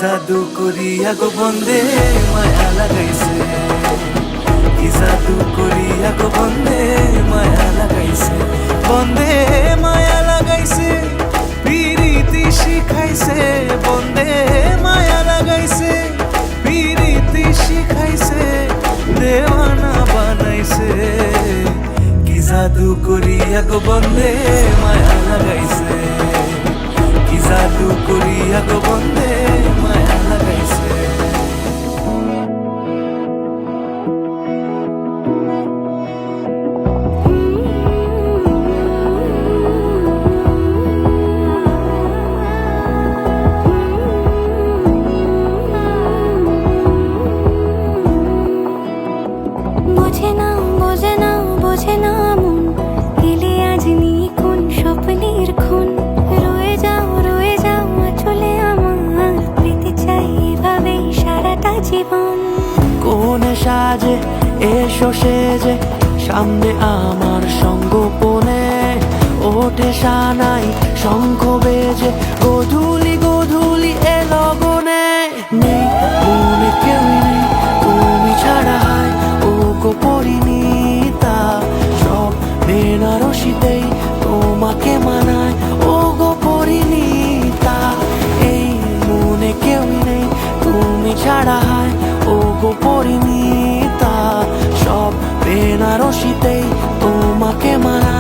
জাদু করিয়া গো বন্দে মায়া লাগাইছে, কি জাদু করিয়া গো বন্দে মায়া লাগাইছে, বন্দে মায়া লাগাইছে, পিরিতি শিখাইছে, বন্দে মায়া লাগাইছে, পিরিতি শিখাইছে, দেওয়ানা বানাইছে, কি জাদু করিয়া গো বন্দে মায়া লাগাইছে, কি জাদু করিয়া গো বন্দে মায়া লাগাইছে। বোঝে না বোঝে না বোঝে না মন, এলে আজ নিখুন স্বপ্নের খুন, রয়ে যাও চলে আমার, পেতে চাই এভাবেই সারাটা জীবন। কোন সাজে এসো সেজে সামনে আমার সঙ্গোপনে, ওঠে সানাই শঙ্খ বেজে গধূলি গধূলি এ লগনে, নেই মনে কেউই নেই তুমি ছাড়া, হায় ও গো পরিণীতা, সব বেনারসিতেই তোমাকে মানায় ও গো পরিণীতা, এই মনে কেউই নেই তুমি ছাড়া, হায় ও গো পরিণীতা, সব বেনারসিতেই তোমাকে মানায়।